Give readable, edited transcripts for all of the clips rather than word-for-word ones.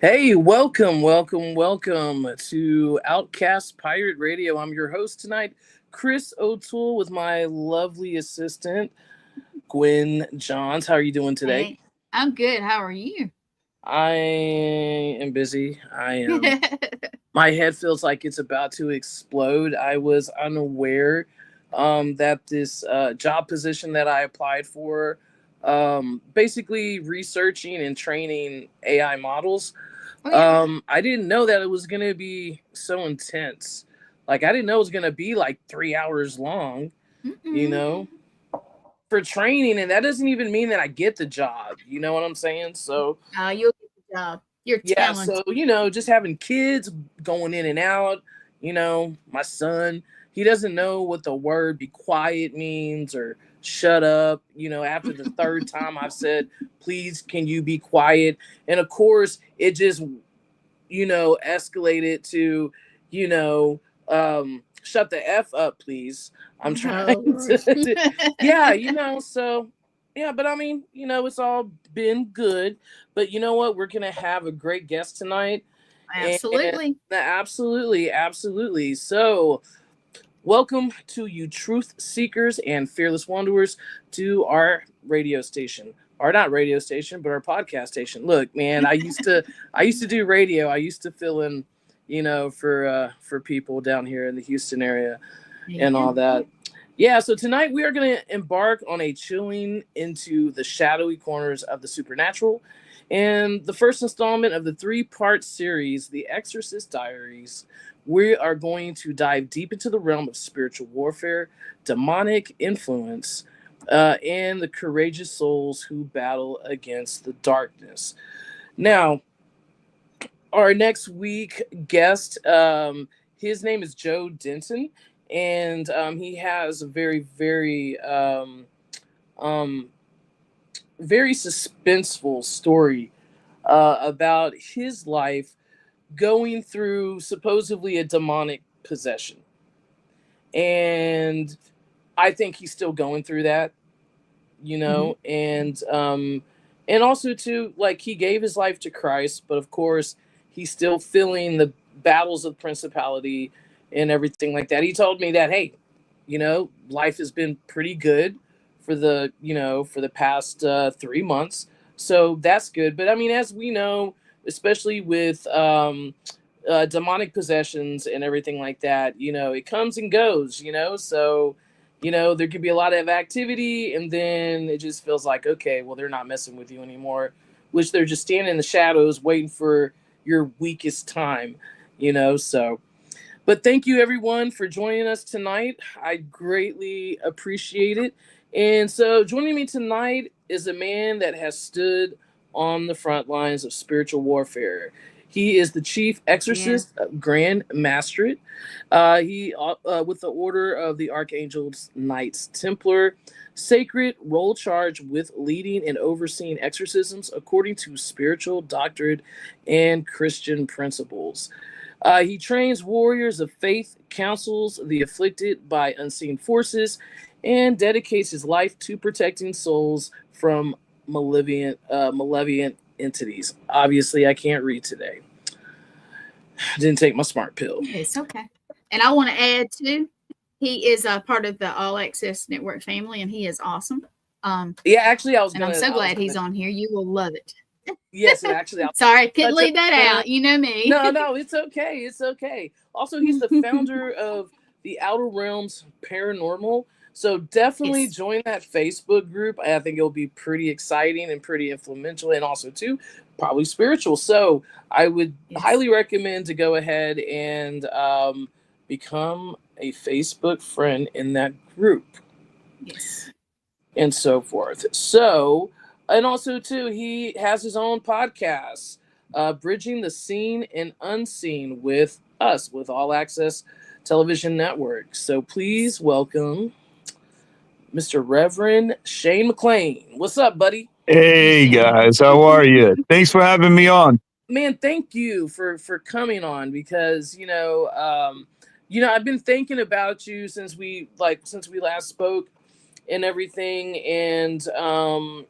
Hey, welcome to Outcast Pirate Radio. I'm your host tonight, Chris O'Toole, with my lovely assistant, Gwen Johns. How are you doing today? Hey, I'm good. How are you? I am busy. I am. My head feels like it's about to explode. I was unaware that this job position that I applied for, basically researching and training AI models. Oh yeah. I didn't know that it was gonna be so intense. Like I didn't know it was gonna be like 3 hours long, you Mm-mm. know, for training, and that doesn't even mean that I get the job. You know what I'm saying? So You'll get the job. You're yeah, talented. so just having kids going in and out, my son, he doesn't know what the word be quiet means or shut up. After the third time I've said, please, can you be quiet? And of course, it just escalated to, shut the F up, please. I'm trying Oh Lord. yeah, so, yeah, but I mean, it's all been good. But you know what? We're going to have a great guest tonight. And Absolutely. absolutely, absolutely. So, welcome to you, truth seekers and fearless wanderers, to our radio station. Or not radio station, but our podcast station. Look, man, I used to do radio. I used to fill in, for people down here in the Houston area and Yeah. all that. Yeah, so tonight we are going to embark on a chilling into the shadowy corners of the supernatural, and the first installment of the three-part series, The Exorcist Diaries. We are going to dive deep into the realm of spiritual warfare, demonic influence, and the courageous souls who battle against the darkness. Now, our next week guest, his name is Joe Denton, and he has a um, very suspenseful story about his life going through supposedly a demonic possession. And I think he's still going through that, Hmm. and also too, like, he gave his life to Christ, but of course he's still feeling the battles of principality and everything like that. He told me that, hey, life has been pretty good for the past 3 months, so that's good. But I mean, as we know, especially with demonic possessions and everything like that, it comes and goes, so there could be a lot of activity, and then it just feels like, okay, well, they're not messing with you anymore, which they're just standing in the shadows waiting for your weakest time, so. But thank you, everyone, for joining us tonight. I greatly appreciate it. And so, joining me tonight is a man that has stood on the front lines of spiritual warfare. He is the chief Yeah. exorcist, Grand Masterate. He, with the Order of the Archangels Knights Templar, sacred role charge with leading and overseeing exorcisms according to spiritual doctrine and Christian principles. He trains warriors of faith, counsels the afflicted by unseen forces, and dedicates his life to protecting souls from malevolent entities. Obviously, I can't read today. Didn't take my smart pill. It's okay. And I want to add too, he is a part of the All Access Network family, and he is awesome. Um, Yeah, actually, and I'm so glad he's on here. You will love it. yes, and actually, I'll Sorry, couldn't touch leave that upon. out. You know me. No, no, it's okay. It's okay. Also, he's the founder of the Outer Realms Paranormal. So definitely Yes. join that Facebook group. I think it'll be pretty exciting and pretty influential, and also too probably spiritual. So I would Yes. highly recommend to go ahead and become a Facebook friend in that group Yes. and so forth. So, and also too, he has his own podcast, bridging the seen and unseen with us, with All Access Television Network. So please welcome Mr. Reverend Shane McLain. What's up, buddy? Hey, Hey Shane. guys, how are you? Thanks for having me on. Man, thank you for coming on, because I've been thinking about you since we last spoke and everything, and I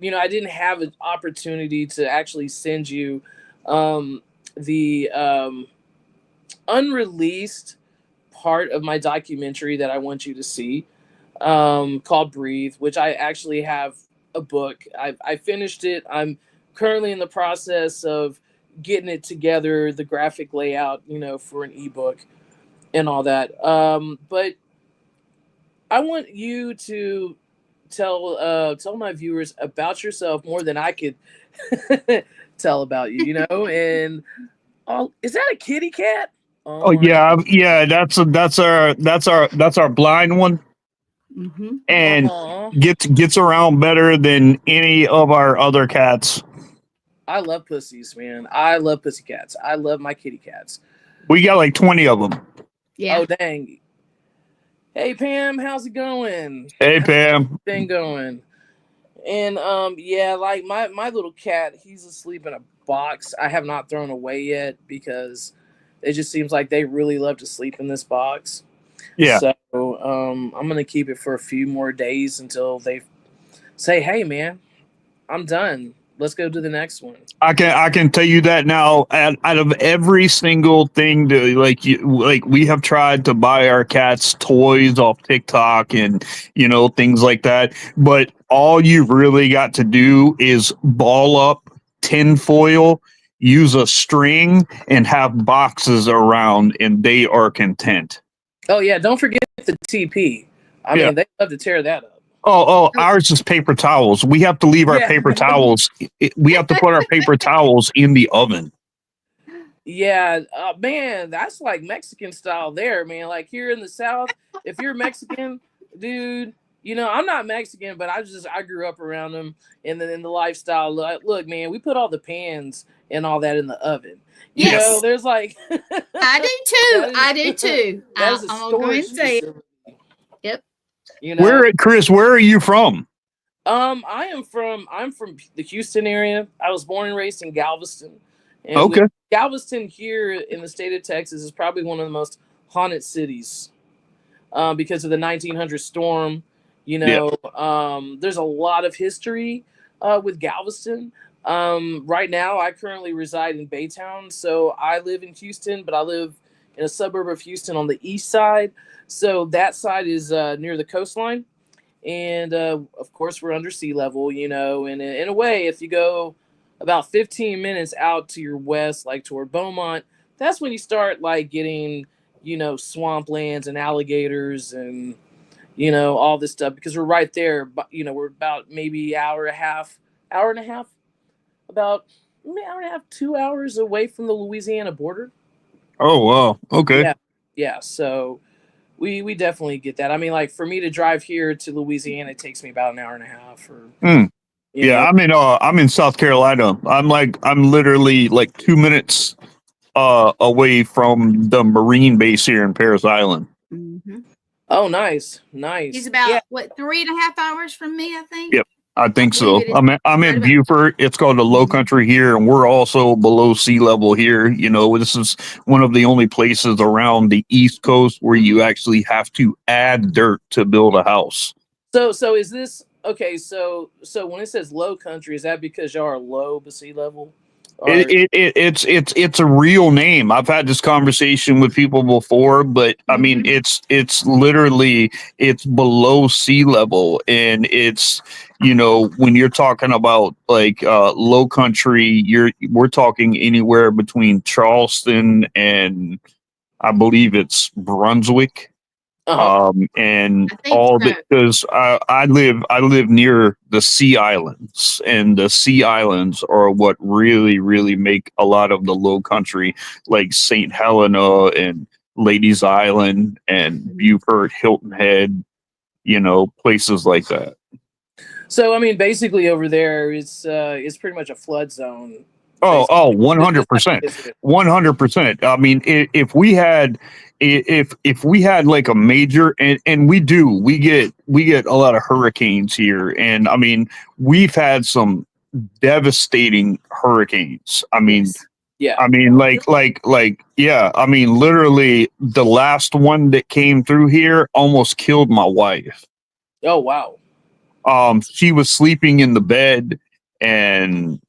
didn't have an opportunity to actually send you The unreleased part of my documentary that I want you to see, called Breathe, which I actually have a book. I finished it. I'm currently in the process of getting it together, the graphic layout, for an ebook and all that. But I want you to tell my viewers about yourself more than I could tell about you, and is that a kitty cat? Oh Oh my yeah, yeah. That's our blind one, Mm-hmm. and Aw. gets around better than any of our other cats. I love pussies, man. I love pussy cats. I love my kitty cats. We got like 20 of them. Yeah. Oh dang. Hey Pam, how's it going? Hey Pam. Thing going. And yeah, like my little cat, he's asleep in a box. I have not thrown away yet because it just seems like they really love to sleep in this box. Yeah. So I'm gonna keep it for a few more days until they say, "Hey man, I'm done. Let's go to the next one." I can tell you that now. Out of every single thing that like we have tried to buy our cats toys off TikTok and things like that, but all you've really got to do is ball up tinfoil, use a string, and have boxes around, and they are content. Oh yeah, don't forget the TP. I Yeah. mean, they love to tear that up. Oh, ours is paper towels. We have to leave our Yeah. paper towels. We have to put our paper towels in the oven. Yeah, man, that's like Mexican style there, man. Like here in the South, if you're Mexican, dude, I'm not Mexican, but I grew up around them, and then in the lifestyle. Look, man, we put all the pans and all that in the oven. Yes. There's like I do too. I do too. That is a I'm gonna go ahead storage and say it. facility. Yep. Chris, where are you from? I'm from the Houston area. I was born and raised in Galveston. And Okay. Galveston here in the state of Texas is probably one of the most haunted cities, because of the 1900 storm. There's a lot of history with Galveston. Right now, I currently reside in Baytown, so I live in Houston, but I live in a suburb of Houston on the east side. So that side is near the coastline. And of course, we're under sea level, and in a way, if you go about 15 minutes out to your west, like toward Beaumont, that's when you start like getting, swamplands and alligators and, all this stuff, because we're right there. But, we're about maybe hour and a half, about maybe hour and a half, 2 hours away from the Louisiana border. Oh, wow. Okay. Yeah. Yeah. So we definitely get that. I mean, like for me to drive here to Louisiana, it takes me about an hour and a half. Yeah, I'm in South Carolina. I'm literally like 2 minutes away from the Marine base here in Paris Island. Mm-hmm. Oh, nice. He's about 3.5 hours from me, I think. Yep, I think so. it is I'm in Beaufort. It's called the Low Country here, and we're also below sea level here. This is one of the only places around the East Coast where you actually have to add dirt to build a house. So is this okay? So when it says low country, is that because y'all are low to sea level? It's a real name. I've had this conversation with people before, but I mean it's literally it's below sea level, and it's when you're talking about like low country, we're talking anywhere between Charleston and I believe it's Brunswick. And all because I live near the Sea Islands, and the Sea Islands are what really make a lot of the low country, like St. Helena and Ladies Island and Beaufort, Hilton Head, places like that. So I mean, basically over there, it's pretty much a flood zone. Oh, 100%, 100%. I mean, if we had like a major, and we get a lot of hurricanes here, and I mean, we've had some devastating hurricanes. I mean, yeah. I mean, yeah. I mean, literally, the last one that came through here almost killed my wife. Oh wow. She was sleeping in the bed, and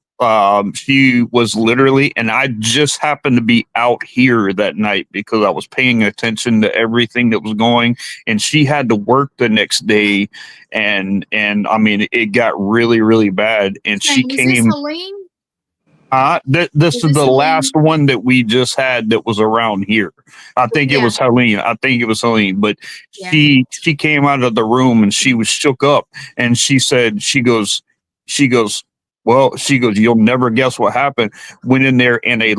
She was literally, and I just happened to be out here that night because I was paying attention to everything that was going, and she had to work the next day, and I mean, it got really, really bad, and she Was this came. Helene? This Was is this the Helene? last one that we just had that was around here. I think it Yeah. was Helene. I think it was Helene, but Yeah. she came out of the room and she was shook up, and she said, she goes, well, she goes, you'll never guess what happened. Went in there and a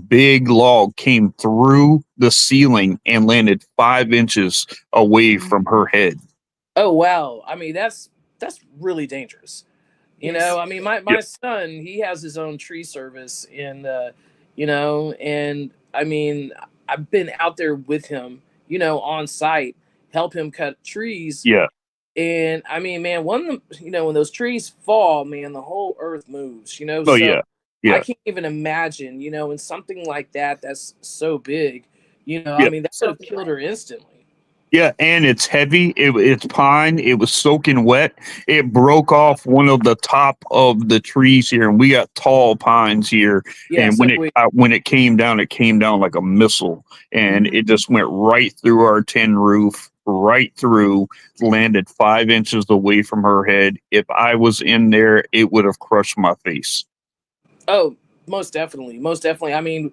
big log came through the ceiling and landed 5 inches away from her head. Oh wow. I mean, that's really dangerous. You Yes. know, I mean, my son, he has his own tree service, and you know, and I mean, I've been out there with him, you know, on site, help him cut trees, Yeah. and I mean, man, you know, when those trees fall, man, the whole earth moves, you know. Oh So yeah. I Yeah. can't even imagine, you know, in something like that that's so big, you know, I Yeah. mean, that would have killed her instantly. Yeah, and it's heavy. It's pine. It was soaking wet. It broke off one of the top of the trees here, and we got tall pines here. Yeah. And So when it came down like a missile, and Mhm. it just went right through our tin roof, right through, landed 5 inches away from her head. If I was in there, it would have crushed my face. oh, most definitely, most definitely. I mean,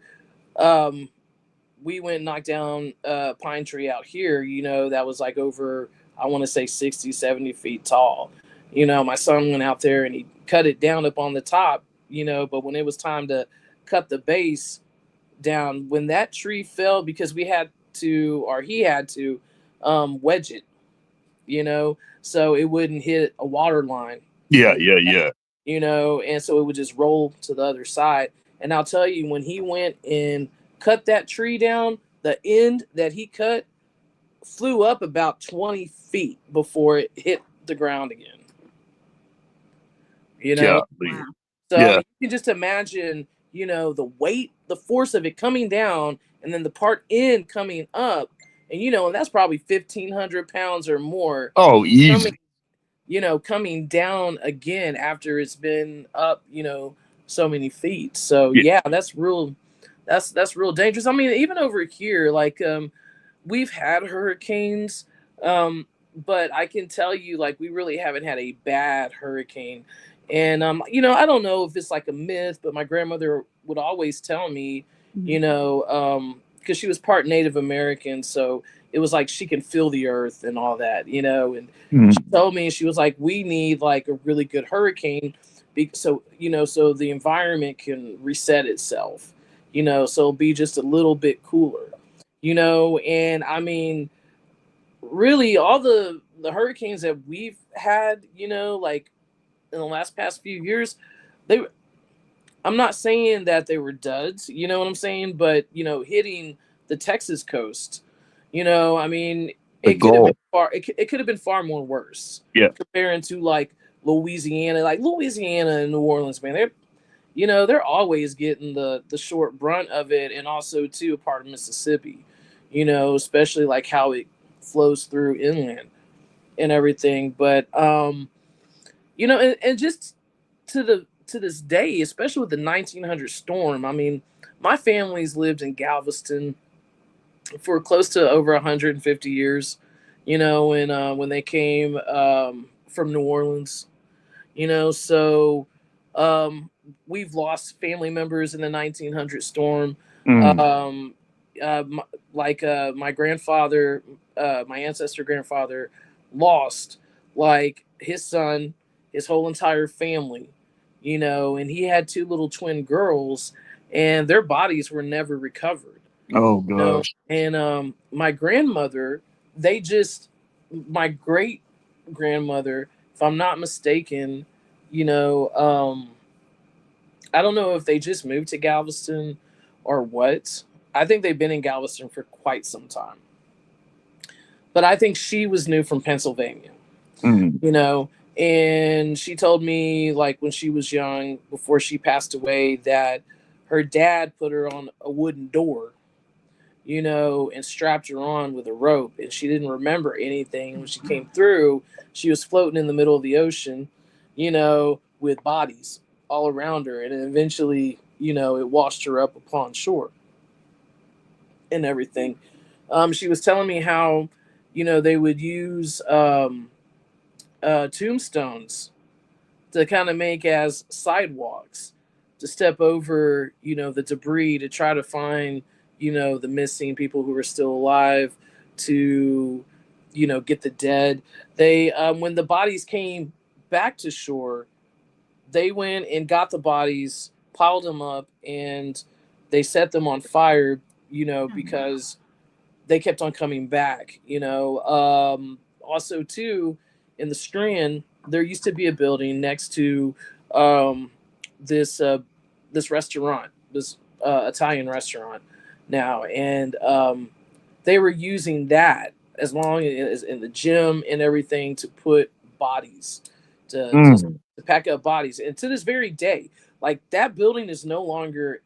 um, we went and knocked down a pine tree out here, you know, that was like over, I want to say 60, 70 feet tall. You know, my son went out there and he cut it down up on the top, you know, but when it was time to cut the base down, when that tree fell, because we had to, or he had to, wedge it, you know, so it wouldn't hit a water line, Yeah, yeah, yeah. you know, and so it would just roll to the other side. And I'll tell you, when he went and cut that tree down, the end that he cut flew up about 20 feet before it hit the ground again. You know, Yeah, Wow. so I yeah, mean, you can just imagine, you know, the weight, the force of it coming down, and then the part in coming up, and you know, and that's probably 1,500 pounds or more oh, coming, easy. you know, coming down again after it's been up, you know, so many feet. So Yeah, yeah, that's real. That's real dangerous. I mean, even over here, like we've had hurricanes, but I can tell you, like, we really haven't had a bad hurricane. And you know, I don't know if it's like a myth, but my grandmother would always tell me, you Mhm. know, because she was part Native American, so it was like she can feel the earth and all that, you know. And mm, she told me, she was like, we need like a really good hurricane, so you know, so the environment can reset itself, you know, so it'll be just a little bit cooler, you know. And I mean, really, all the hurricanes that we've had, you know, like in the last past few years, they I'm not saying that they were duds, you know what I'm saying, but you know, hitting the Texas coast, you know, I mean, the goal. it could have been far more worse Yeah, comparing to like Louisiana and New Orleans, man. They're, you know, they're always getting the short brunt of it, and also too a part of Mississippi, you know, especially like how it flows through inland and everything. But you know, and just to this day, especially with the 1900 storm, I mean, my family's lived in Galveston for close to over 150 years, you know, and when they came from New Orleans, you know, so um, we've lost family members in the 1900 storm. mm, Um, like my grandfather, my ancestor grandfather, lost like his son, his whole entire family, you know, and he had two little twin girls, and their bodies were never recovered. oh You know, gosh. and my grandmother, they just, my great grandmother, if I'm not mistaken, you know, I don't know if they just moved to Galveston or what. I think they've been in Galveston for quite some time, but I think she was new from Pennsylvania, Mm, you know. And she told me, like, when she was young, before she passed away, that her dad put her on a wooden door, you know, and strapped her on with a rope. And she didn't remember anything. When she came through, she was floating in the middle of the ocean, you know, with bodies all around her, and eventually, it washed her up upon shore and everything. She was telling me how, they would use tombstones to kind of make as sidewalks to step over, the debris to try to find, the missing people who are still alive, to, get the dead. They, when the bodies came back to shore, they went and got the bodies, piled them up, and they set them on fire, because they kept on coming back, Also, too, in the Strand, there used to be a building next to this this restaurant, this Italian restaurant now, and they were using that as long as in the gym and everything to put bodies to pack up bodies, and to this very day, like that building is no longer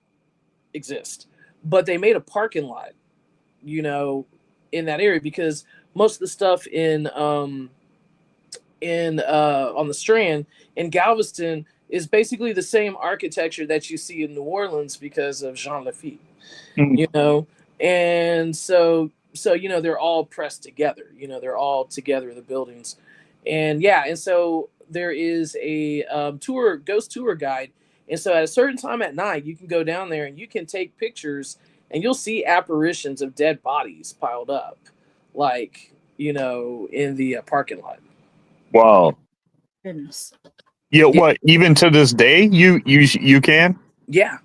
exist, but they made a parking lot, in that area, because most of the stuff in on the Strand in Galveston is basically the same architecture that you see in New Orleans because of Jean Lafitte, and so they're all pressed together, they're all together, the buildings, and so there is a ghost tour guide, and so at a certain time at night you can go down there and you can take pictures, and you'll see apparitions of dead bodies piled up, like, in the parking lot. Wow. Goodness. Yeah. What? Even to this day, you can? Yeah.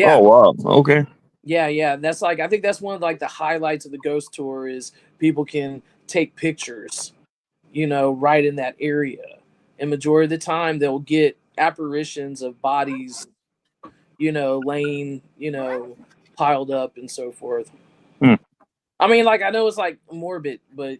Oh wow. Okay. Yeah. That's like, I think that's one of like the highlights of the ghost tour is people can take pictures, right in that area. And majority of the time they'll get apparitions of bodies, laying, piled up and so forth. I mean, like, I know it's like morbid, but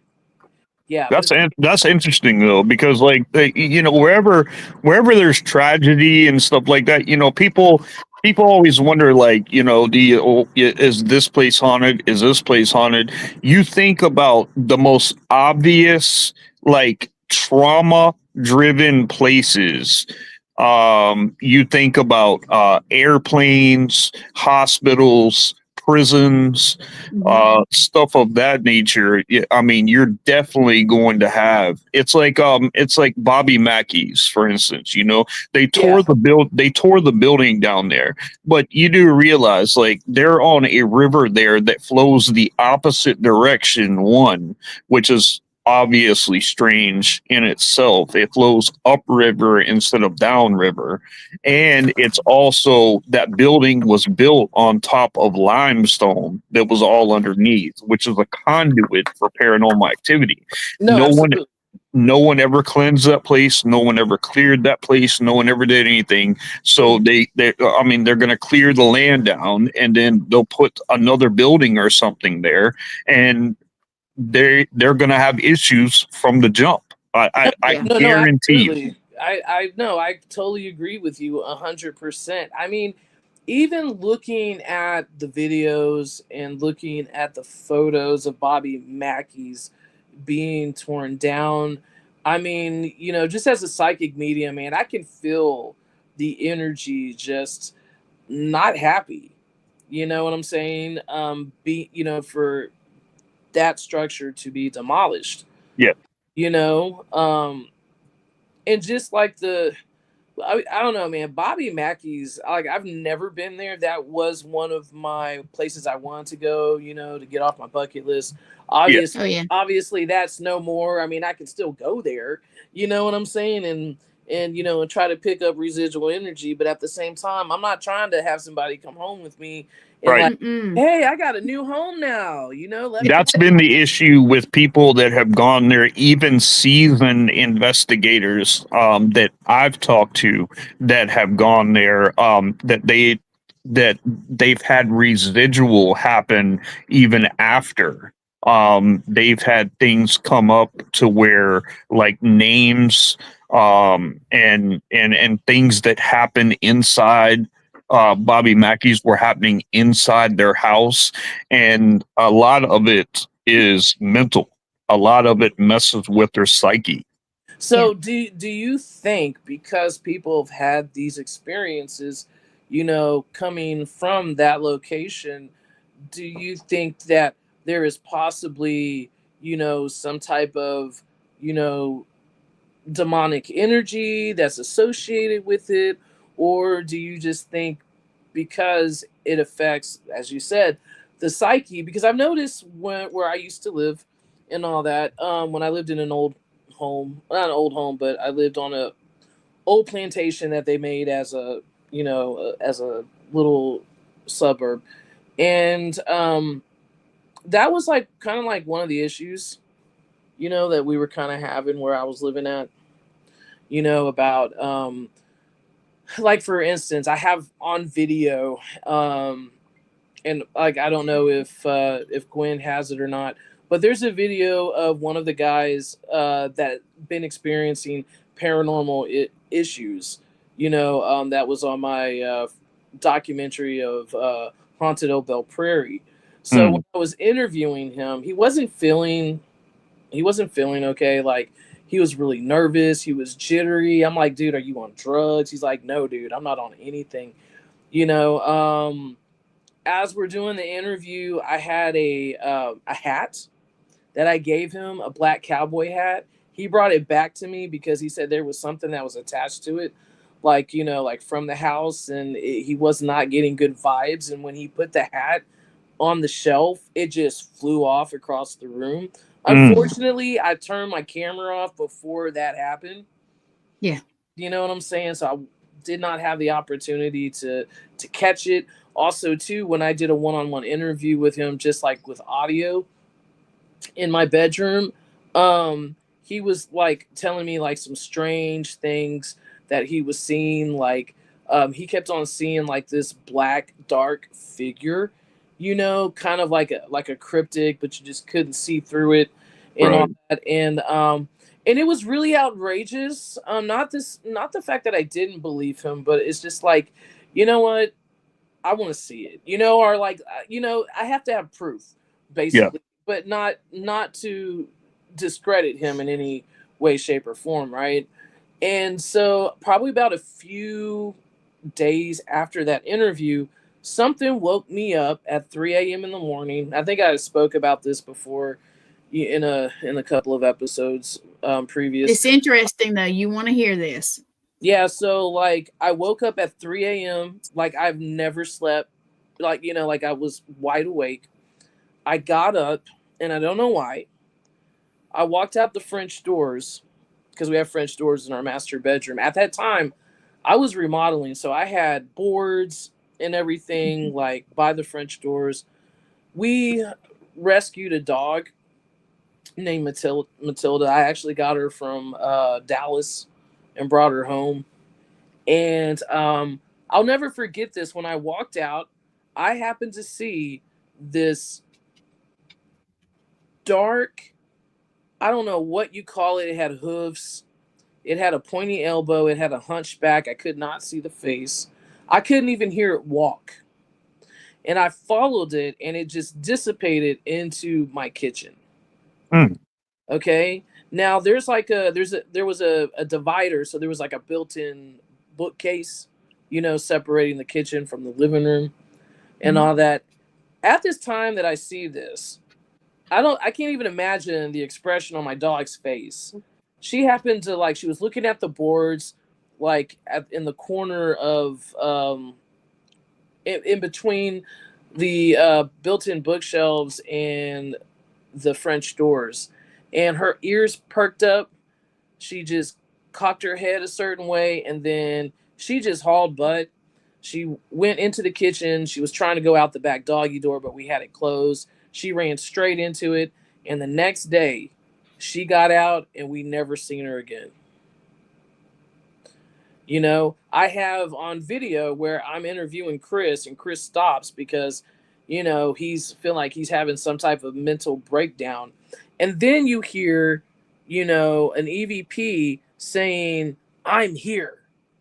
yeah, that's interesting though, because like wherever there's tragedy and stuff like that, people always wonder, like, is this place haunted? Is this place haunted? You think about the most obvious, like, trauma driven places. You think about airplanes, hospitals, prisons, stuff of that nature. I mean, you're definitely going to have. It's like Bobby Mackey's, for instance. They tore the building down there, but you do realize, like, they're on a river there that flows the opposite direction. One, which is obviously strange in itself. It flows upriver instead of downriver, and it's also, that building was built on top of limestone that was all underneath, which is a conduit for paranormal activity. No one ever cleansed that place. No one ever cleared that place. No one ever did anything. So they're going to clear the land down, and then they'll put another building or something there, and they're going to have issues from the jump. I guarantee you. I know, I totally agree with you 100%. I mean, even looking at the videos and looking at the photos of Bobby Mackey's being torn down, I mean, just as a psychic medium, man, I can feel the energy just not happy. You know what I'm saying? For that structure to be demolished. Yeah. And just like I don't know, man, Bobby Mackey's, like, I've never been there. That was one of my places I wanted to go, to get off my bucket list. Obviously that's no more. I mean, I can still go there, you know what I'm saying? And and try to pick up residual energy, but at the same time, I'm not trying to have somebody come home with me and Right. like, hey, I got a new home now, That's been the issue with people that have gone there, even seasoned investigators that I've talked to that have gone there, that they've had residual happen even after. They've had things come up to where, like, names and things that happen inside Bobby Mackey's were happening inside their house, and a lot of it is mental. A lot of it messes with their psyche. So do you think because people have had these experiences, coming from that location, do you think that there is possibly, some type of, you know, demonic energy that's associated with it? Or do you just think because it affects, as you said, the psyche? Because I've noticed where I used to live and all that, when I lived in an old home, not an old home, but I lived on a old plantation that they made as a, as a little suburb. And that was like kind of like one of the issues, that we were kind of having where I was living at, about like for instance, I have on video, and like I don't know if Gwen has it or not, but there's a video of one of the guys that been experiencing paranormal issues. That was on my documentary of Haunted Old Bell Prairie. So when I was interviewing him, he wasn't feeling okay. Like he was really nervous. He was jittery. I'm like, dude, are you on drugs? He's like, no, dude, I'm not on anything. You know, as we're doing the interview, I had a hat that I gave him, a black cowboy hat. He brought it back to me because he said there was something that was attached to it, like, like from the house, and he was not getting good vibes. And when he put the hat on the shelf, it just flew off across the room. Unfortunately, I turned my camera off before that happened. Yeah. You know what I'm saying? So I did not have the opportunity to catch it. Also, too, when I did a one-on-one interview with him, just like with audio in my bedroom, he was like telling me like some strange things that he was seeing. Like, he kept on seeing like this black dark figure, kind of like a cryptic, but you just couldn't see through it and all that. And it was really outrageous. Not the fact that I didn't believe him, but it's just like, you know what? I want to see it, or like, I have to have proof, basically, but not to discredit him in any way, shape, or form, right? And so, probably about a few days after that interview, something woke me up at 3 a.m. in the morning. I think I spoke about this before in a couple of episodes previous. It's interesting though. You want to hear this? Yeah, so like I woke up at 3 a.m. like I've never slept, like like I was wide awake. I got up, and I don't know why. I walked out the French doors because we have French doors in our master bedroom. At that time, I was remodeling, so I had boards and everything like by the French doors. We rescued a dog named Matilda. I actually got her from Dallas and brought her home. And I'll never forget this. When I walked out, I happened to see this dark, I don't know what you call it. It had hooves. It had a pointy elbow. It had a hunchback. I could not see the face. I couldn't even hear it walk. And I followed it, and it just dissipated into my kitchen. Okay. Now there was a divider, so there was like a built-in bookcase, separating the kitchen from the living room and all that. At this time that I see this, I can't even imagine the expression on my dog's face. She happened to she was looking at the boards, like in the corner of in between the built-in bookshelves and the French doors, and her ears perked up. She just cocked her head a certain way, and then she just hauled butt. She went into the kitchen. She was trying to go out the back doggy door, but we had it closed. She ran straight into it, and the next day, she got out, and we never seen her again. I have on video where I'm interviewing Chris, and Chris stops because, he's feeling like he's having some type of mental breakdown. And then you hear, an EVP saying, "I'm here,"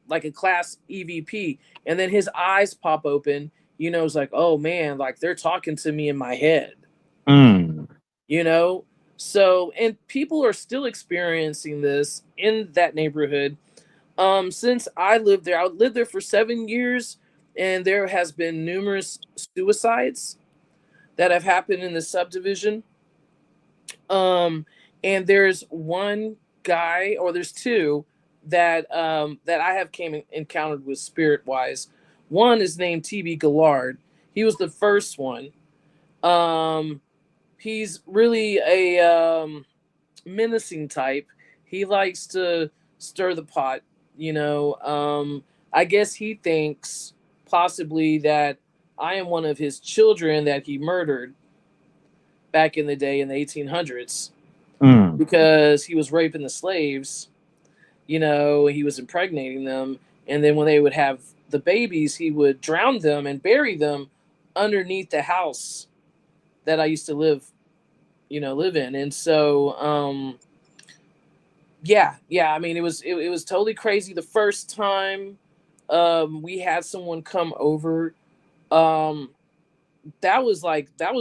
like a class EVP. And then his eyes pop open, it's like, oh man, like they're talking to me in my head. So, and people are still experiencing this in that neighborhood. Since I lived there, I lived there for 7 years, and there has been numerous suicides that have happened in the subdivision. Um, and there's one guy, or there's two that I have came encountered with spirit wise. One is named TB Gallard. He was the first one. Um, he's really a menacing type. He likes to stir the pot. I guess he thinks possibly that I am one of his children that he murdered back in the day in the 1800s Mm. because he was raping the slaves. He was impregnating them, and then when they would have the babies, he would drown them and bury them underneath the house that I used to live in. And so yeah, I mean, it was totally crazy the first time we had someone come over. um that was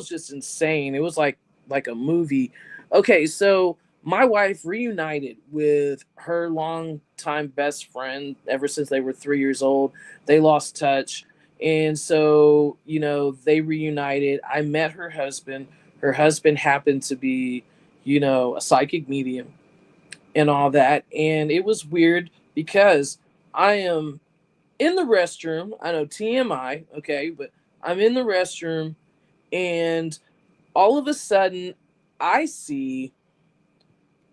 just insane. It was like a movie. Okay, so my wife reunited with her longtime best friend ever since they were 3 years old. They lost touch, and so they reunited. I met her husband. Her husband happened to be a psychic medium and all that, and it was weird because I am in the restroom. I know TMI, okay, but I'm in the restroom, and all of a sudden I see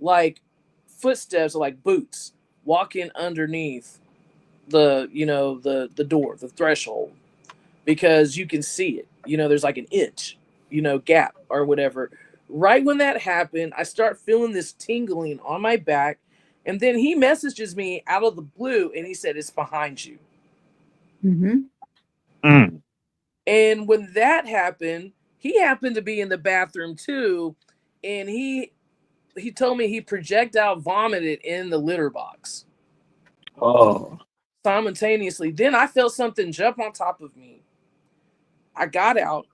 like footsteps, like boots walking underneath the door, the threshold, because you can see it. There's like an inch, gap or whatever. Right when that happened, I start feeling this tingling on my back, and then he messages me out of the blue and he said, "It's behind you." Mm-hmm. Mm. And when that happened, he happened to be in the bathroom too, and he told me he projectile vomited in the litter box Oh. simultaneously. Then I felt something jump on top of me. I got out.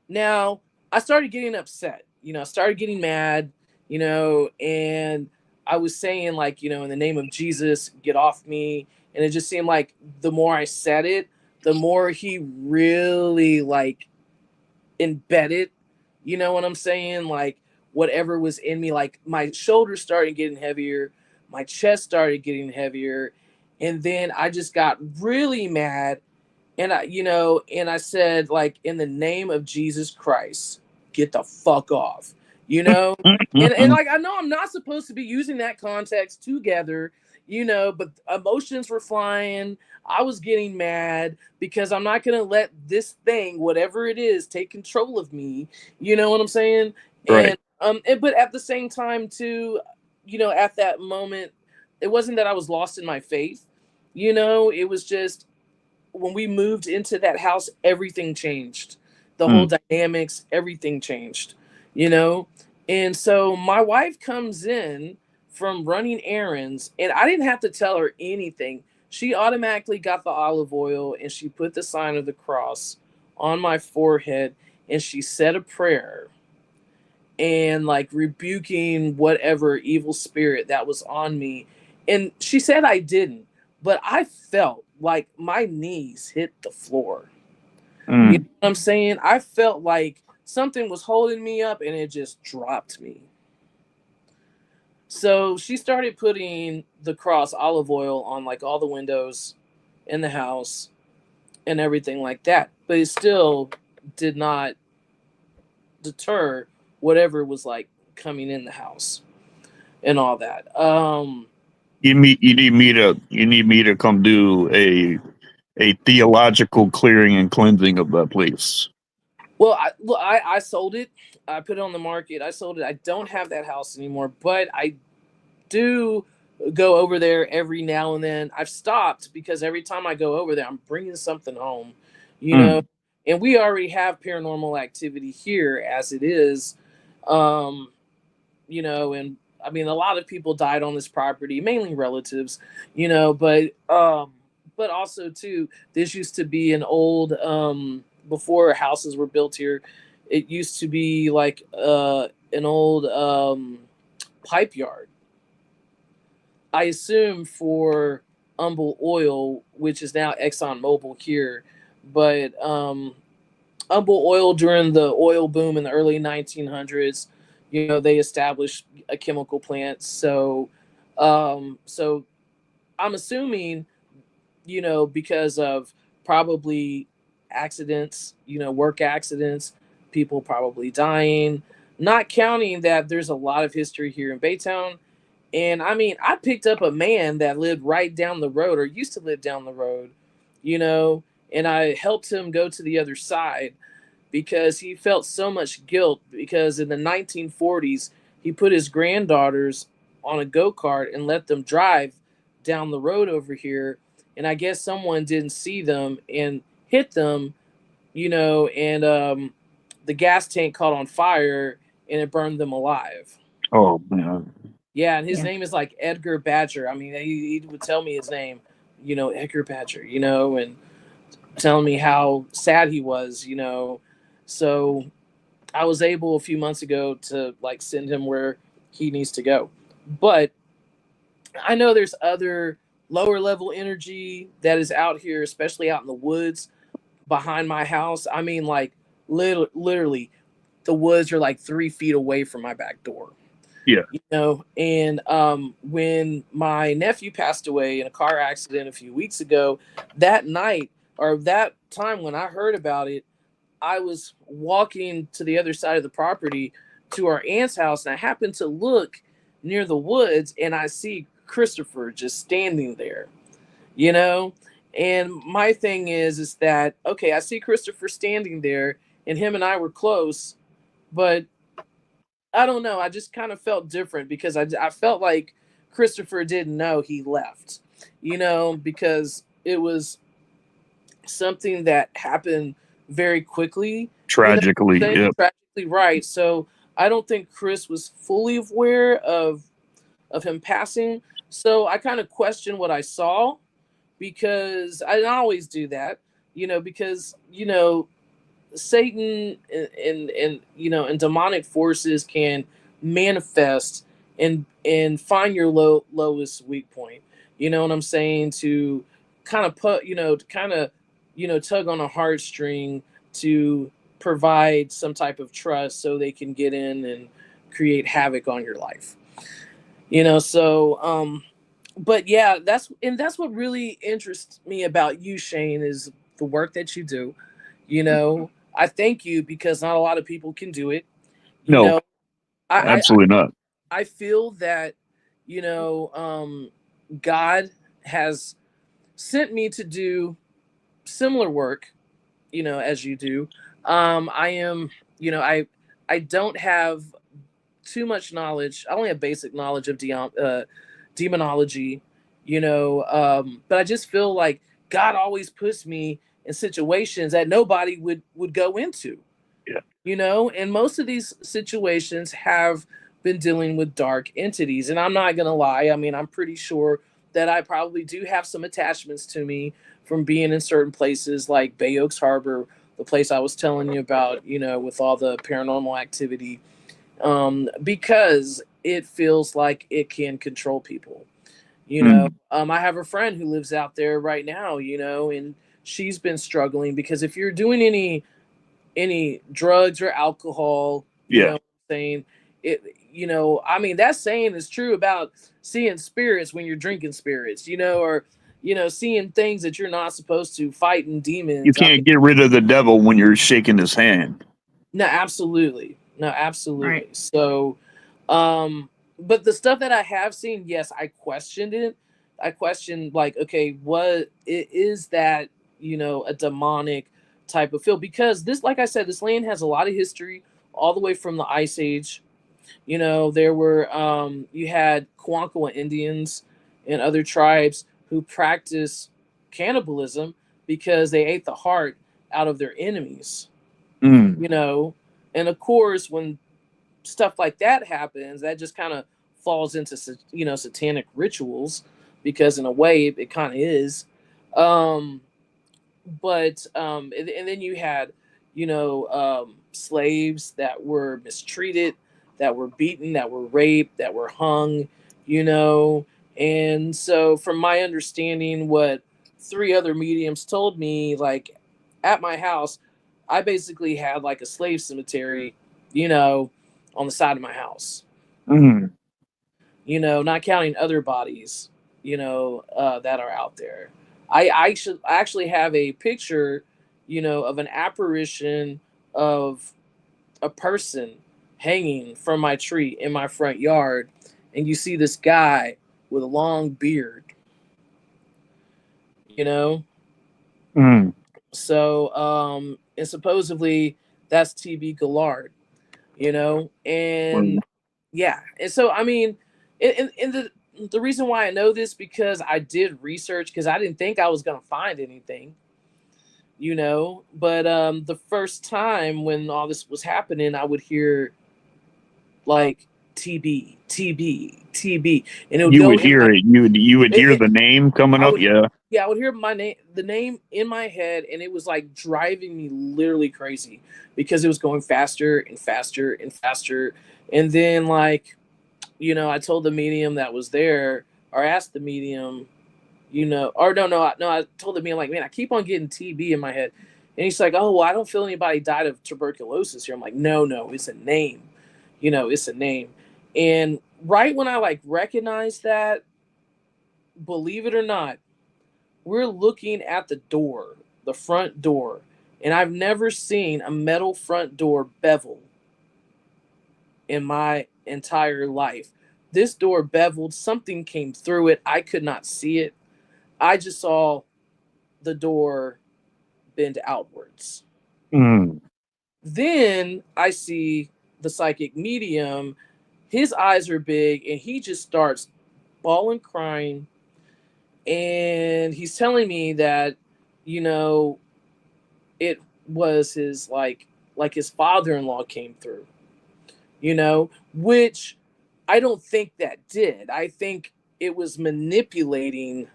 Now I started getting upset. I started getting mad. And I was saying, like, in the name of Jesus, get off me. And it just seemed like the more I said it, the more he really like embedded, what I'm saying? Like whatever was in me, like my shoulders started getting heavier, my chest started getting heavier, and then I just got really mad, and I said, like, in the name of Jesus Christ, get the fuck off. And like, I know I'm not supposed to be using that context together, but emotions were flying. I was getting mad because I'm not going to let this thing, whatever it is, take control of me. You know what I'm saying? Right. But at the same time too, at that moment, it wasn't that I was lost in my faith. It was just when we moved into that house, everything changed. The whole dynamics, everything changed, you know? And so my wife comes in from running errands, and I didn't have to tell her anything. She automatically got the olive oil and she put the sign of the cross on my forehead, and she said a prayer and like rebuking whatever evil spirit that was on me. And she said I didn't, but I felt like my knees hit the floor. You know what I'm saying? I felt like something was holding me up and it just dropped me. So she started putting the cross olive oil on like all the windows in the house and everything like that. But it still did not deter whatever was like coming in the house and all that. You need me to come do a theological clearing and cleansing of that place. Well, I sold it. I put it on the market. I sold it. I don't have that house anymore, but I do go over there every now and then. I've stopped because every time I go over there, I'm bringing something home, you know. And we already have paranormal activity here as it is, um, and I mean, a lot of people died on this property, mainly relatives, but also too, this used to be an old, before houses were built here, it used to be like pipe yard. I assume for Humble Oil, which is now ExxonMobil here, but Humble Oil during the oil boom in the early 1900s, they established a chemical plant. So I'm assuming, because of probably accidents, work accidents, people probably dying, not counting that there's a lot of history here in Baytown. And I mean, I picked up a man that lived right down the road or used to live down the road, and I helped him go to the other side because he felt so much guilt because in the 1940s, he put his granddaughters on a go-kart and let them drive down the road over here. And I guess someone didn't see them and hit them, and the gas tank caught on fire and it burned them alive. Oh man. Yeah, and his Yeah. name is like Edgar Badger. I mean, he would tell me his name, Edgar Badger, and telling me how sad he was, So I was able a few months ago to like send him where he needs to go. But I know there's other lower level energy that is out here, especially out in the woods behind my house. I mean, like literally, the woods are like 3 feet away from my back door. Yeah. And when my nephew passed away in a car accident a few weeks ago, that night or that time when I heard about it, I was walking to the other side of the property to our aunt's house, and I happened to look near the woods, and I see Christopher just standing there, And my thing is that, okay, I see Christopher standing there, and him and I were close, but I don't know. I just kind of felt different because I felt like Christopher didn't know he left, because it was something that happened very quickly. Tragically, yeah. Tragically, right. So I don't think Chris was fully aware of him passing. So I kind of questioned what I saw because I always do that, because, Satan and demonic forces can manifest and find your lowest weak point. You know what I'm saying? To kind of put, tug on a heartstring to provide some type of trust so they can get in and create havoc on your life. But yeah, that's what really interests me about you, Shane, is the work that you do. I thank you because not a lot of people can do it. No, I absolutely not. I feel that, God has sent me to do similar work, as you do. I am, I don't have too much knowledge. I only have basic knowledge of demonology, but I just feel like God always puts me in situations that nobody would go into. Yeah. And most of these situations have been dealing with dark entities. And I'm not going to lie. I mean, I'm pretty sure that I probably do have some attachments to me from being in certain places like Bay Oaks Harbor, the place I was telling you about, with all the paranormal activity, because it feels like it can control people. I have a friend who lives out there right now, and she's been struggling because if you're doing any drugs or alcohol, Yeah. know what I'm saying, it, I mean, that saying is true about seeing spirits when you're drinking spirits, or seeing things that you're not supposed to, fighting demons. You can't get rid of the devil when you're shaking his hand. No, absolutely. Right. So, but the stuff that I have seen, yes, I questioned it. I questioned, like, okay, what is that, a demonic type of feel? Because this, like I said, this land has a lot of history all the way from the Ice Age. There were, you had Kwankawa Indians and other tribes who practiced cannibalism because they ate the heart out of their enemies. And of course, when stuff like that happens, that just kind of falls into satanic rituals, because in a way it kind of is. And then you had slaves that were mistreated, that were beaten, that were raped, that were hung, you know. And so, from my understanding, what three other mediums told me, like at my house, I basically had like a slave cemetery, you know, on the side of my house, Mm. you know, not counting other bodies, you know, that are out there. I actually have a picture, you know, of an apparition of a person hanging from my tree in my front yard, and you see this guy with a long beard, you know. Mm. So and supposedly that's TB Gillard, you know. And yeah, and so I mean, and the reason why I know this, because I did research, because I didn't think I was gonna find anything, you know. But the first time when all this was happening, I would hear like TB, TB, TB, and it would You go would in my hear it. You would hear it, the name coming I up. would, Yeah. yeah, I would hear my name, the name in my head, and it was like driving me literally crazy, because it was going faster and faster and faster. And then, like, you know, I told the medium that was there, or asked the medium, you know, or no, I told the medium, like, man, I keep on getting TB in my head. And he's like, oh, well, I don't feel anybody died of tuberculosis here. I'm like, no, it's a name, you know, it's a name. And right when I like recognized that, believe it or not, we're looking at the door, the front door, and I've never seen a metal front door bevel in my entire life. This door beveled, something came through it. I could not see it. I just saw the door bend outwards. Mm. Then I see the psychic medium. His eyes are big, and he just starts bawling, crying. And he's telling me that, you know, it was his like his father-in-law came through, you know, which I don't think that did. I think it was manipulating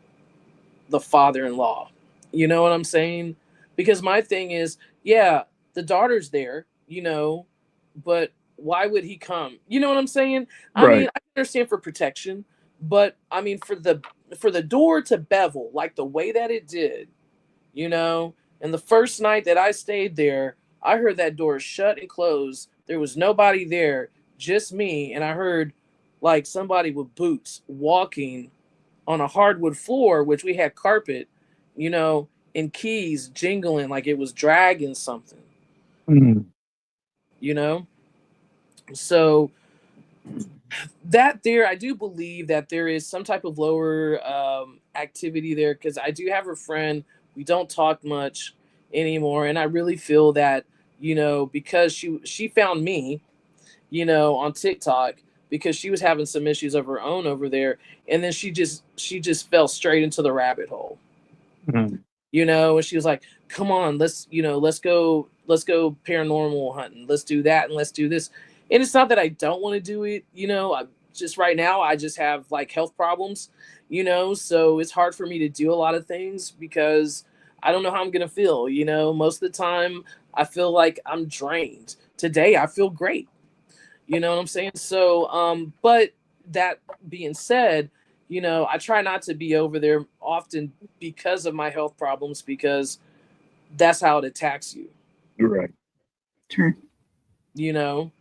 the father-in-law. You know what I'm saying? Because my thing is, yeah, the daughter's there, you know, but why would he come? You know what I'm saying? I Right. mean, I understand for protection, but I mean for the door to bevel like the way that it did, you know. And the first night that I stayed there, I heard that door shut and close. There was nobody there, just me. And I heard like somebody with boots walking on a hardwood floor, which we had carpet, you know, and keys jingling like it was dragging something, Mm. you know. So that there, I do believe that there is some type of lower activity there, because I do have a friend. We don't talk much anymore, and I really feel that, you know, because she found me, you know, on TikTok, because she was having some issues of her own over there, and then she just fell straight into the rabbit hole, Mm. you know. And she was like, come on, let's, you know, let's go paranormal hunting, let's do that, and let's do this. And it's not that I don't want to do it, you know. I just, right now, I just have like health problems, you know, so it's hard for me to do a lot of things, because I don't know how I'm gonna feel, you know. Most of the time I feel like I'm drained. Today I feel great, you know what I'm saying? So but that being said, you know, I try not to be over there often because of my health problems, because that's how it attacks you, You're right. True. you know.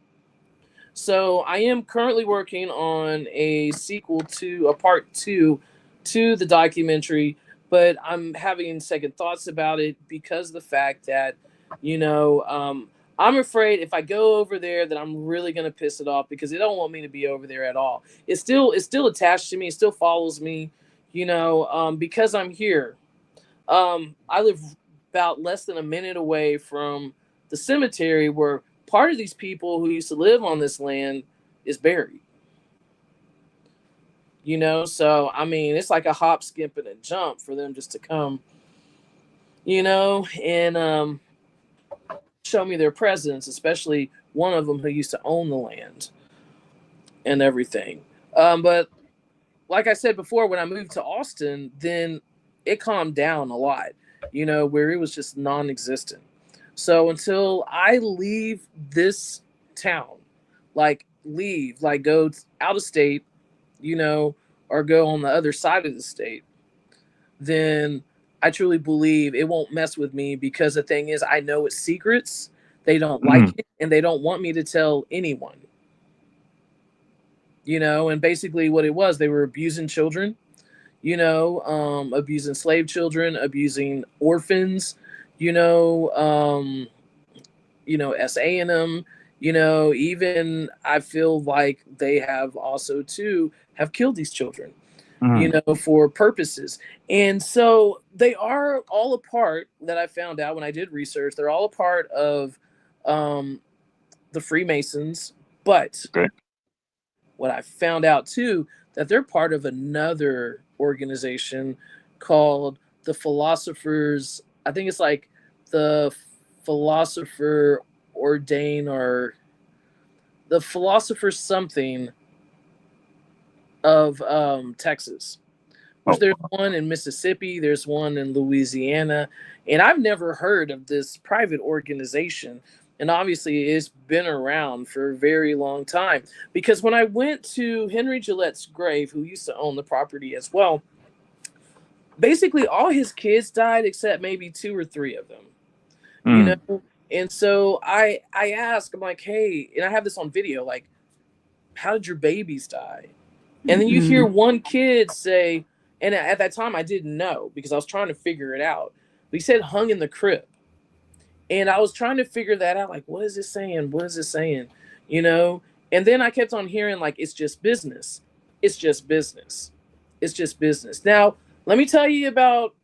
So I am currently working on a sequel to a part 2 to the documentary, but I'm having second thoughts about it, because of the fact that, you know, I'm afraid if I go over there that I'm really gonna piss it off, because they don't want me to be over there at all. It's still attached to me. It still follows me, you know, because I'm here. I live about less than a minute away from the cemetery where part of these people who used to live on this land is buried. You know, so I mean, it's like a hop, skip, and a jump for them just to come, you know, and show me their presence, especially one of them who used to own the land and everything. But like I said before, when I moved to Austin, then it calmed down a lot, you know, where it was just non existent. So until I leave this town, like leave, like go out of state, you know, or go on the other side of the state, then I truly believe it won't mess with me, because the thing is, I know it's secrets. They don't like it, and they don't want me to tell anyone. You know, and basically what it was, they were abusing children, you know, abusing slave children, abusing orphans, you know, SA and them, you know, even I feel like they have also too have killed these children, you know, for purposes. And so they are all a part, that I found out when I did research, they're all a part of the Freemasons. But what I found out too, that they're part of another organization called the Philosophers. I think it's like the Philosopher Ordain, or the Philosopher something of Texas. Which there's one in Mississippi, there's one in Louisiana, and I've never heard of this private organization. And obviously, it's been around for a very long time. Because when I went to Henry Gillette's grave, who used to own the property as well, basically all his kids died except maybe 2 or 3 of them. You know, and so I asked, I'm like, hey, and I have this on video, like, how did your babies die? And then you hear one kid say, and at that time I didn't know, because I was trying to figure it out. But he said hung in the crib. And I was trying to figure that out. Like, what is it saying? What is it saying? You know? And then I kept on hearing, like, it's just business. It's just business. It's just business. Now, let me tell you about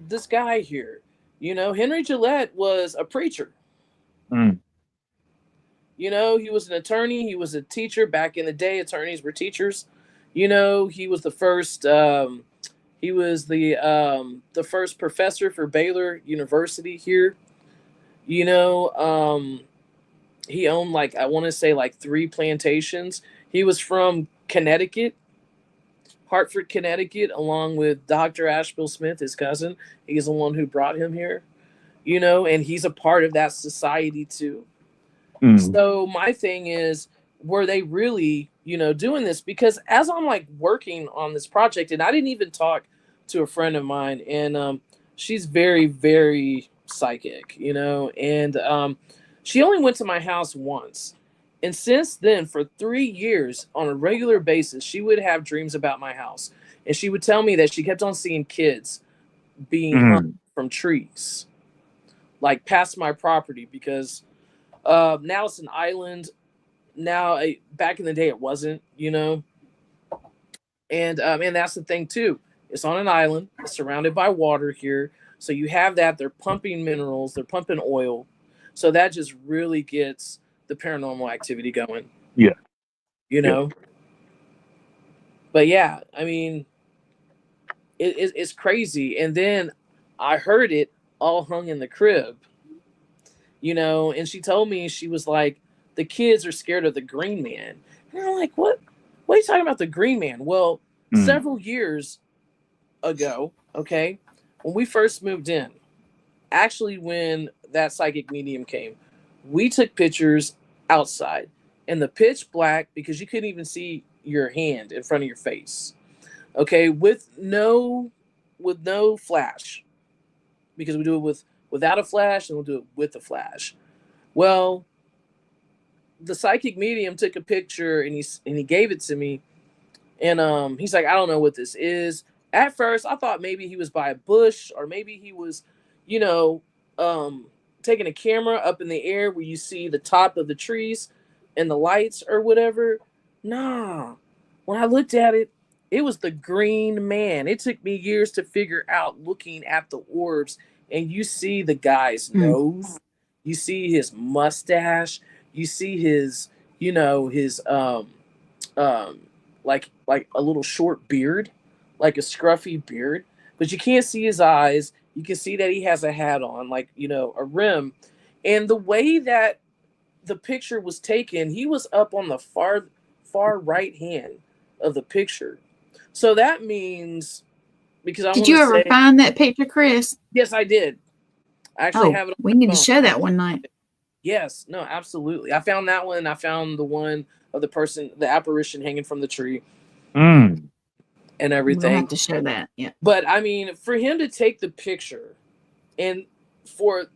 this guy here. You know, Henry Gillette was a preacher. You know, he was an attorney. He was a teacher. Back in the day, attorneys were teachers. You know, he was the first the first professor for Baylor University here. You know, he owned, like, I want to say, like 3 plantations. He was from Connecticut, Hartford, Connecticut, along with Dr. Asheville Smith, his cousin. He's the one who brought him here, you know, and he's a part of that society too. So my thing is, were they really, you know, doing this? Because as I'm like working on this project, and I didn't even talk to a friend of mine, and she's very, very psychic, you know, and she only went to my house once. And since then, for 3 years, on a regular basis, she would have dreams about my house. And she would tell me that she kept on seeing kids being hung from trees, like past my property, because now it's an island. Now, back in the day, it wasn't, you know. And that's the thing, too. It's on an island. It's surrounded by water here. So you have that. They're pumping minerals. They're pumping oil. So that just really gets the paranormal activity going. Yeah. You know? But yeah, I mean, it's crazy. And then I heard it all hung in the crib. You know, and she told me, she was like, the kids are scared of the green man. And I'm like, what? What are you talking about, the green man? Well, several years ago, okay, when we first moved in, actually when that psychic medium came, we took pictures outside in the pitch black, because you couldn't even see your hand in front of your face. Okay, with no flash, because we do it without a flash, and we'll do it with a flash. Well, the psychic medium took a picture, and he gave it to me, and he's like, I don't know what this is. At first, I thought maybe he was by a bush, or maybe he was, you know, taking a camera up in the air where you see the top of the trees and the lights or whatever. Nah, when I looked at it, it was the green man. It took me years to figure out, looking at the orbs, and you see the guy's nose, you see his mustache, you see his, you know, his like a little short beard, like a scruffy beard, but you can't see his eyes. You can see that he has a hat on, like, you know, a rim. And the way that the picture was taken, he was up on the far right hand of the picture. So that means, because did you ever find that picture, Chris? Yes, I did. I actually have it on we need to show that one night. Yes, no, absolutely. I found that one. I found the one of the person, the apparition hanging from the tree Mm. and We're gonna everything. have to show that. Yeah. But I mean, for him to take the picture and for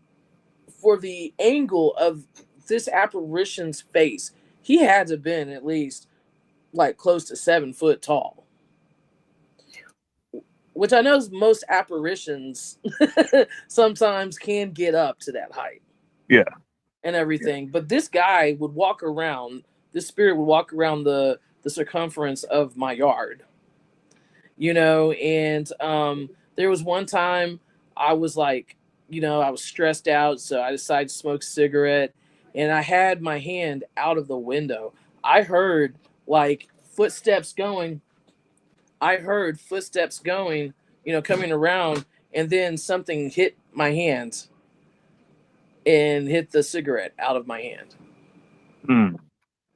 the angle of this apparition's face, he had to have been at least like close to 7 foot tall. Which I know most apparitions sometimes can get up to that height. Yeah. And everything. But this guy would walk around, this spirit would walk around the circumference of my yard. You know, and there was one time I was like, you know, I was stressed out, so I decided to smoke a cigarette, and I had my hand out of the window. I heard like footsteps going. I heard footsteps going, you know, coming around, and then something hit my hand and hit the cigarette out of my hand. Mm.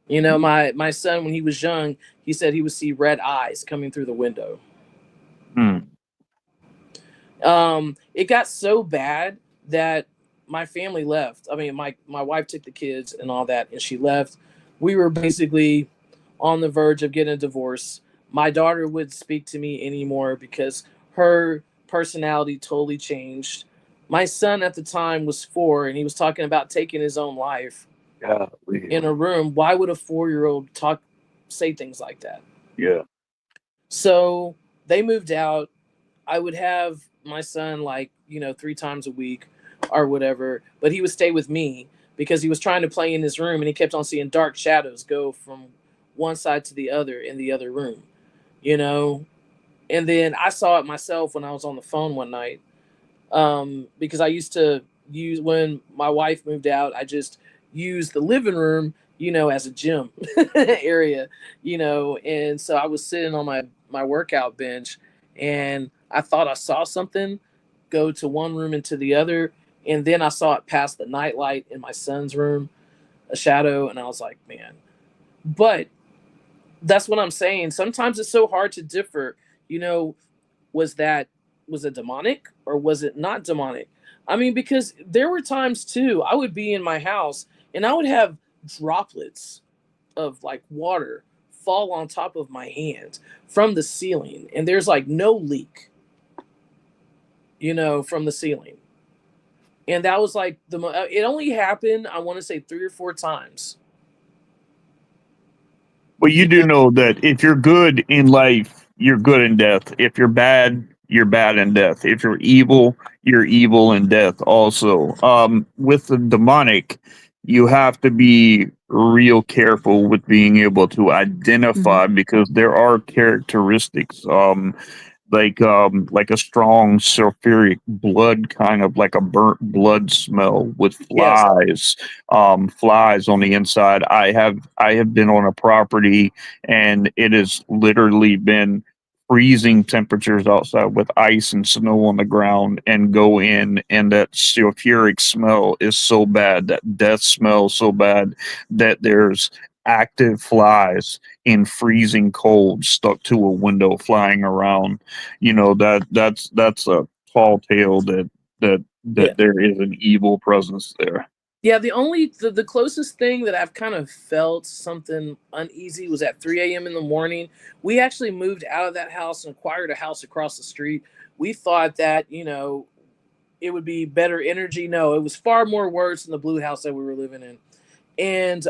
You know, my son, when he was young, he said he would see red eyes coming through the window. Mm. It got so bad that my family left. I mean, my wife took the kids and all that, and she left. We were basically on the verge of getting a divorce. My daughter wouldn't speak to me anymore because her personality totally changed. My son at the time was 4, and he was talking about taking his own life Yeah. in a room. Why would a 4-year-old say things like that? Yeah. So they moved out. I would have my son like, you know, 3 times a week or whatever, but he would stay with me because he was trying to play in his room, and he kept on seeing dark shadows go from one side to the other in the other room, you know. And then I saw it myself when I was on the phone one night, because I used to use, when my wife moved out, I just used the living room, you know, as a gym area, you know. And so I was sitting on my workout bench, and I thought I saw something go to one room into the other, and then I saw it past the nightlight in my son's room, a shadow, and I was like, man. But that's what I'm saying. Sometimes it's so hard to differ, you know, was it demonic or was it not demonic? I mean, because there were times too, I would be in my house and I would have droplets of like water fall on top of my hand from the ceiling, and there's like no leak, you know, from the ceiling. And that was like it only happened, I want to say 3 or 4 times. Well, you do know that if you're good in life, you're good in death. If you're bad in death. If you're evil in death also. With the demonic, you have to be real careful with being able to identify because there are characteristics. Like a strong sulfuric blood, kind of like a burnt blood smell with Yes. flies on the inside. I have been on a property and it has literally been freezing temperatures outside with ice and snow on the ground, and go in, and that sulfuric smell is so bad, that death smell so bad, that there's active flies in freezing cold stuck to a window flying around. You know, that's a tall tale that Yeah. there is an evil presence there. Yeah, the closest thing that I've kind of felt something uneasy was at 3 a.m. in the morning. We actually moved out of that house and acquired a house across the street. We thought that, you know, it would be better energy. No, it was far more worse than the blue house that we were living in. And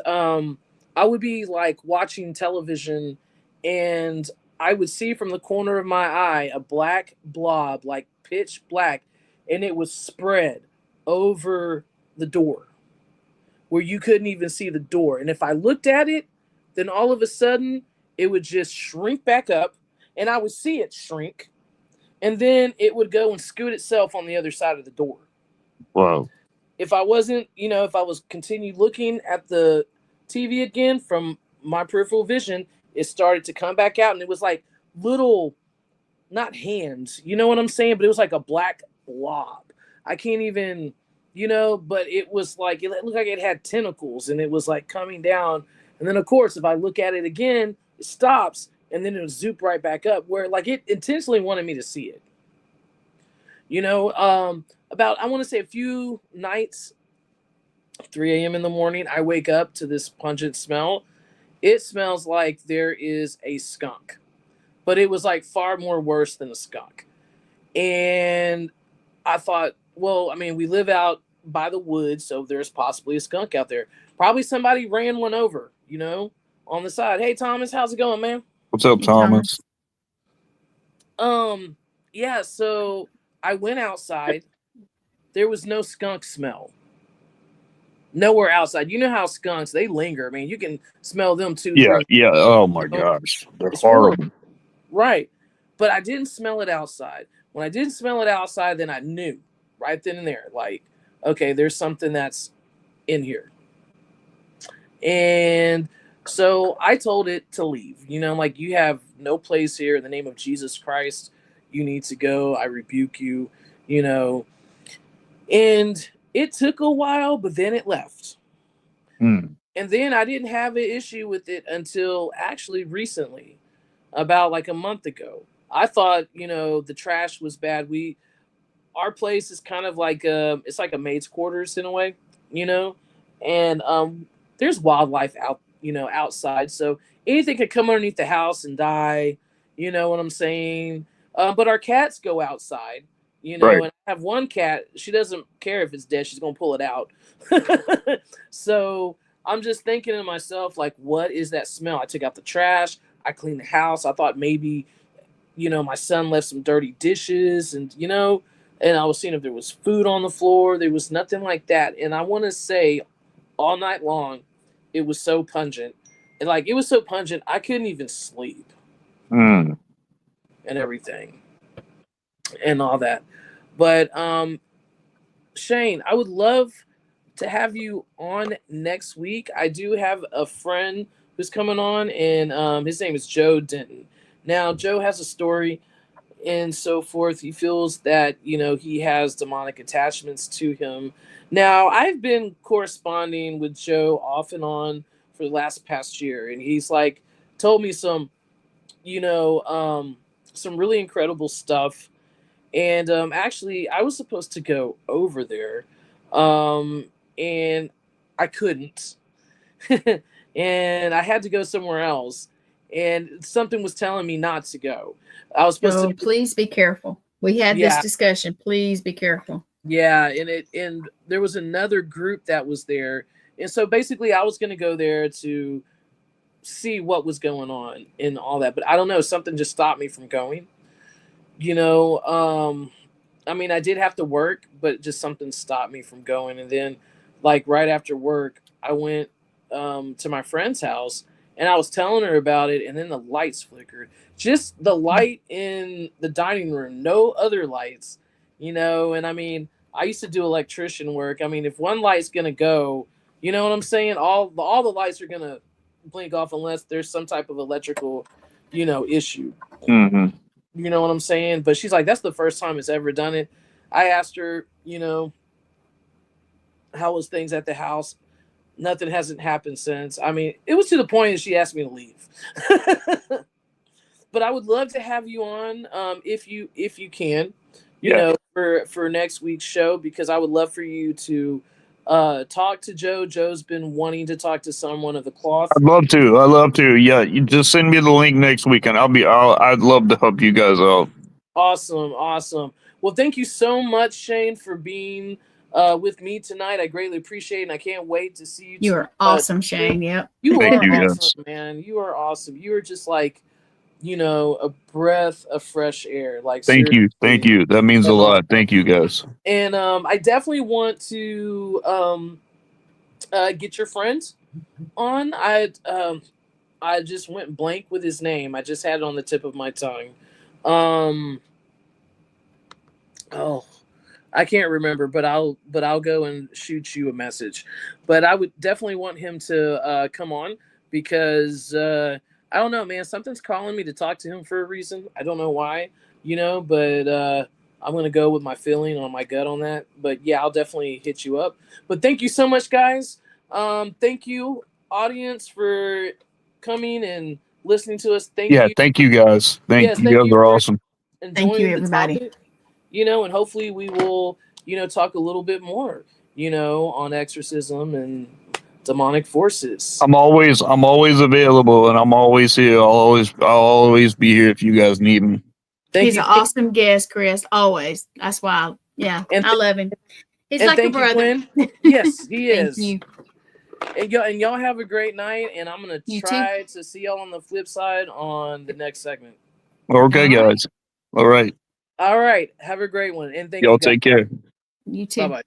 I would be like watching television, and I would see from the corner of my eye a black blob, like pitch black, and it was spread over the door where you couldn't even see the door. And if I looked at it, then all of a sudden it would just shrink back up, and I would see it shrink, and then it would go and scoot itself on the other side of the door. Wow. If I wasn't, you know, if I was continued looking at the TV again from my peripheral vision, it started to come back out, and it was like little, not hands, you know what I'm saying? But it was like a black blob. I can't even, you know, but it was like, it looked like it had tentacles, and it was like coming down. And then, of course, if I look at it again, it stops, and then it'll zoop right back up, where like it intentionally wanted me to see it. You know, about, I want to say a few nights, 3 a.m. in the morning, I wake up to this pungent smell, it smells like there is a skunk, but it was like far more worse than a skunk. And I thought, well, I mean, we live out by the woods, so there's possibly a skunk out there. Probably somebody ran one over, on the side. Hey, Thomas, how's it going, man? What's up, Hey, Thomas? Yeah, so I went outside. There was no skunk smell. Nowhere outside. You know how skunks, they linger. I mean, you can smell them too. Yeah, 3 yeah. Oh my gosh, they're It's horrible. Right. But I didn't smell it outside. When I didn't smell it outside, then I knew right then and there, like, okay, there's something that's in here. And so I told it to leave. Like, you have no place here. In the name of Jesus Christ, you need to go. I rebuke you, And it took a while, but then it left. Mm. And then I didn't have an issue with it until actually recently, about like a month ago. I thought, the trash was bad. Our place is kind of like it's like a maid's quarters in a way, and there's wildlife outside, so anything could come underneath the house and die. You know what I'm saying? But our cats go outside, Right. and I have one cat. She doesn't care if it's dead. She's gonna pull it out. So I'm just thinking to myself, like, what is that smell? I took out the trash. I cleaned the house. I thought maybe, my son left some dirty dishes and I was seeing if there was food on the floor. There was nothing like that. And I want to say all night long, it was so pungent. And like, it was so pungent, I couldn't even sleep Mm. and everything and all that. But Shane, I would love to have you on next week. I do have a friend who's coming on, and his name is Joe Denton. Now, Joe has a story and so forth. He feels that, he has demonic attachments to him. Now, I've been corresponding with Joe off and on for the past year, and he's like told me some, some really incredible stuff. And actually, I was supposed to go over there, and I couldn't. And I had to go somewhere else. And something was telling me not to go. I was supposed So to. please be careful. We had this Yeah. discussion. Please be careful. Yeah, and there was another group that was there, and so basically, I was going to go there to see what was going on and all that. But I don't know, something just stopped me from going. I mean, I did have to work, but just something stopped me from going. And then, like, right after work, I went to my friend's house and I was telling her about it. And then the lights flickered. Just the light in the dining room, no other lights, And I mean, I used to do electrician work. I mean, if one light's going to go, you know what I'm saying? All the lights are going to blink off unless there's some type of electrical, issue. Mm-hmm. You know what I'm saying? But she's like, that's the first time it's ever done it. I asked her, how was things at the house? Nothing hasn't happened since. I mean, it was to the point that she asked me to leave. But I would love to have you on if you can, for next week's show, because I would love for you to talk to Joe. Joe's been wanting to talk to someone of the cloth. I'd love to. Yeah, you just send me the link next week, and I'd love to help you guys out. Awesome. Well, thank you so much, Shane, for being with me tonight. I greatly appreciate it, and I can't wait to see you. You are awesome, Shane. Yep. You Thank are you, awesome, guys. man. You are awesome. You are just like, a breath of fresh air. Like, Thank you. That means a lot. Thank you, guys. And I definitely want to get your friends on. I just went blank with his name. I just had it on the tip of my tongue. I can't remember, but I'll go and shoot you a message. But I would definitely want him to come on, because I don't know, man. Something's calling me to talk to him for a reason. I don't know why, but I'm going to go with my feeling on my gut on that. But yeah, I'll definitely hit you up. But thank you so much, guys. Thank you, audience, for coming and listening to us. Thank you. Thank you, guys. Thank you guys are awesome. Thank you, everybody. Topic, and hopefully we will, talk a little bit more, on exorcism and demonic forces. I'm always available, and I'm always here. I'll always be here if you guys need me. Thank He's you, an awesome guest, Chris. Always. That's why. And I love him. He's and like a thank you, brother. Quinn. Yes, he Thank is. you. And y'all have a great night. And I'm gonna You try to see y'all on the flip side on the next segment. Okay, All right. guys. All right. All right. Have a great one. And thank Y'all you guys. take care. You too. Bye bye.